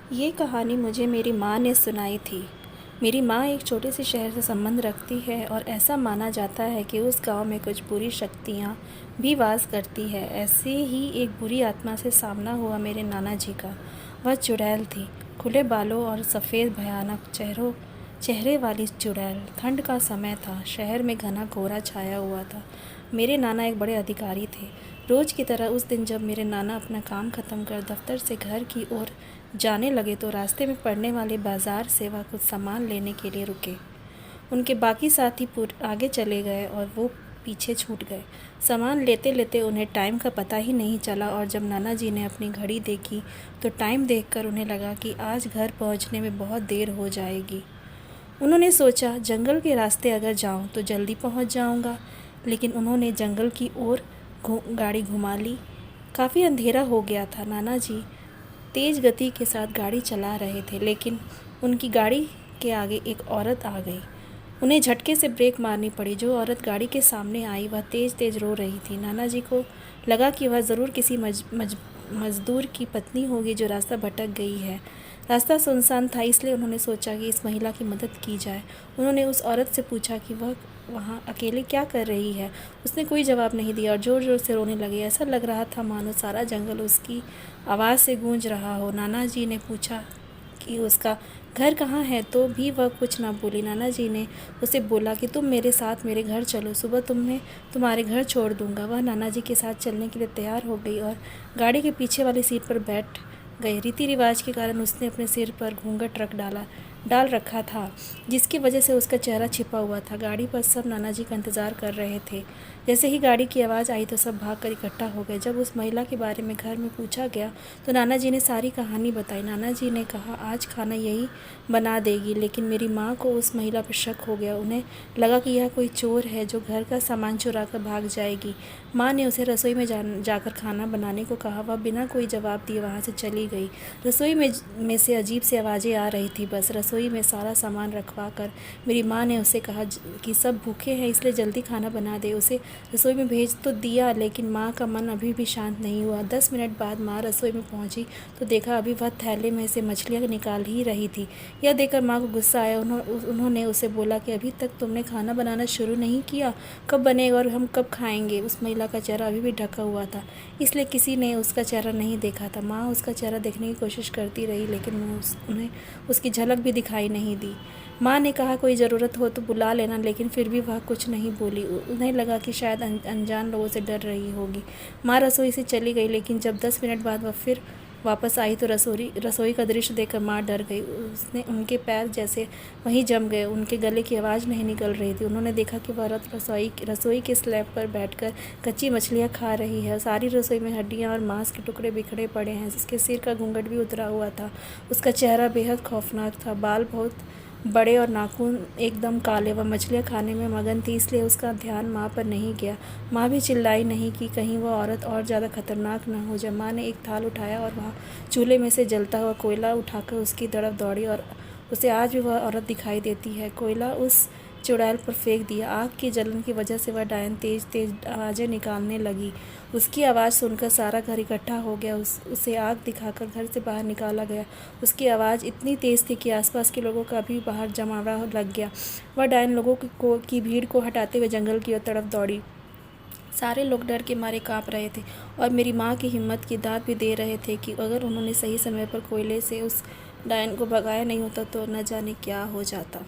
ये कहानी मुझे मेरी माँ ने सुनाई थी। मेरी माँ एक छोटे से शहर से संबंध रखती है और ऐसा माना जाता है कि उस गांव में कुछ बुरी शक्तियाँ भी वास करती है। ऐसे ही एक बुरी आत्मा से सामना हुआ मेरे नाना जी का। वह चुड़ैल थी, खुले बालों और सफ़ेद भयानक चेहरे वाली चुड़ैल। ठंड का समय था, शहर में घना कोहरा छाया हुआ था। मेरे नाना एक बड़े अधिकारी थे। रोज़ की तरह उस दिन जब मेरे नाना अपना काम ख़त्म कर दफ्तर से घर की ओर जाने लगे तो रास्ते में पड़ने वाले बाजार से वह कुछ सामान लेने के लिए रुके। उनके बाकी साथी आगे चले गए और वो पीछे छूट गए। सामान लेते लेते उन्हें टाइम का पता ही नहीं चला और जब नाना जी ने अपनी घड़ी देखी तो टाइम देखकर उन्हें लगा कि आज घर पहुंचने में बहुत देर हो जाएगी। उन्होंने सोचा जंगल के रास्ते अगर जाऊं तो जल्दी पहुंच जाऊंगा, लेकिन उन्होंने जंगल की ओर गाड़ी घुमा ली। काफ़ी अंधेरा हो गया था। नाना जी तेज़ गति के साथ गाड़ी चला रहे थे, लेकिन उनकी गाड़ी के आगे एक औरत आ गई। उन्हें झटके से ब्रेक मारनी पड़ी। जो औरत गाड़ी के सामने आई वह तेज़ तेज़ रो रही थी। नाना जी को लगा कि वह ज़रूर किसी मजदूर की पत्नी होगी जो रास्ता भटक गई है। रास्ता सुनसान था, इसलिए उन्होंने सोचा कि इस महिला की मदद की जाए। उन्होंने उस औरत से पूछा कि वह वहाँ अकेले क्या कर रही है। उसने कोई जवाब नहीं दिया और ज़ोर ज़ोर से रोने लगी। ऐसा लग रहा था मानो सारा जंगल उसकी आवाज़ से गूंज रहा हो। नाना जी ने पूछा कि उसका घर कहाँ है, तो भी वह कुछ ना बोली। नाना जी ने उसे बोला कि तुम मेरे साथ मेरे घर चलो, सुबह तुम्हारे घर छोड़ दूंगा। वह नाना जी के साथ चलने के लिए तैयार हो गई और गाड़ी के पीछे वाली सीट पर बैठ गई। रीति रिवाज के कारण उसने अपने सिर पर घूंघट डाल रखा था, जिसकी वजह से उसका चेहरा छिपा हुआ था। गाड़ी पर सब नाना जी का इंतज़ार कर रहे थे। जैसे ही गाड़ी की आवाज़ आई तो सब भागकर इकट्ठा हो गए। जब उस महिला के बारे में घर में पूछा गया तो नाना जी ने सारी कहानी बताई। नाना जी ने कहा आज खाना यही बना देगी, लेकिन मेरी माँ को उस महिला पर शक हो गया। उन्हें लगा कि यह कोई चोर है जो घर का सामान चुरा कर भाग जाएगी। माँ ने उसे रसोई में जाकर खाना बनाने को कहा। वह बिना कोई जवाब दिए वहाँ से चली गई। रसोई में से अजीब सी आवाज़ें आ रही थी। बस रसोई में सारा सामान रखवा कर मेरी माँ ने उसे कहा कि सब भूखे हैं, इसलिए जल्दी खाना बना दे। उसे रसोई में भेज तो दिया, लेकिन माँ का मन अभी भी शांत नहीं हुआ। 10 मिनट बाद माँ रसोई में पहुँची तो देखा अभी वह थैले में से मछलियाँ निकाल ही रही थी। यह देखकर माँ को गुस्सा आया। उन्होंने उसे बोला कि अभी तक तुमने खाना बनाना शुरू नहीं किया, कब बनेगा और हम कब खाएंगे। उस महिला का चेहरा अभी भी ढका हुआ था, इसलिए किसी ने उसका चेहरा नहीं देखा था। माँ उसका चेहरा देखने की कोशिश करती रही, लेकिन उन्हें उसकी झलक भी दिखाई नहीं दी। माँ ने कहा कोई ज़रूरत हो तो बुला लेना, लेकिन फिर भी वह कुछ नहीं बोली। उन्हें लगा कि शायद अनजान लोगों से डर रही होगी। माँ रसोई से चली गई, लेकिन जब 10 मिनट बाद वह फिर वापस आई तो रसोई का दृश्य देखकर माँ डर गई। उनके पैर जैसे वहीं जम गए। उनके गले की आवाज़ नहीं निकल रही थी। उन्होंने देखा कि वह औरत रसोई के स्लैब पर बैठकर कच्ची मछलियाँ खा रही है। सारी रसोई में हड्डियाँ और मांस के टुकड़े बिखरे पड़े हैं। उसके सिर का घूंघट भी उतरा हुआ था। उसका चेहरा बेहद खौफनाक था। बाल बहुत बड़े और नाखून एकदम काले। वह मछलियाँ खाने में मगन थी, इसलिए उसका ध्यान माँ पर नहीं गया। माँ भी चिल्लाई नहीं कि कहीं वह औरत और ज़्यादा खतरनाक न हो जाए। माँ ने एक थाल उठाया और वह चूल्हे में से जलता हुआ कोयला उठाकर उसकी तरफ दौड़ी और उसे आज भी वह औरत दिखाई देती है। कोयला उस चुड़ैल पर फेंक दिया। आग की जलन की वजह से वह डायन तेज तेज आवाज़ें निकालने लगी। उसकी आवाज़ सुनकर सारा घर इकट्ठा हो गया। उसे आग दिखाकर घर से बाहर निकाला गया। उसकी आवाज़ इतनी तेज़ थी कि आसपास के लोगों का भी बाहर जमावड़ा लग गया। वह डायन लोगों की भीड़ को हटाते हुए जंगल की तरफ दौड़ी। सारे लोग डर के मारे काँप रहे थे और मेरी माँ की हिम्मत की दाद भी दे रहे थे कि अगर उन्होंने सही समय पर कोयले से उस डायन को भगाया नहीं होता तो न जाने क्या हो जाता।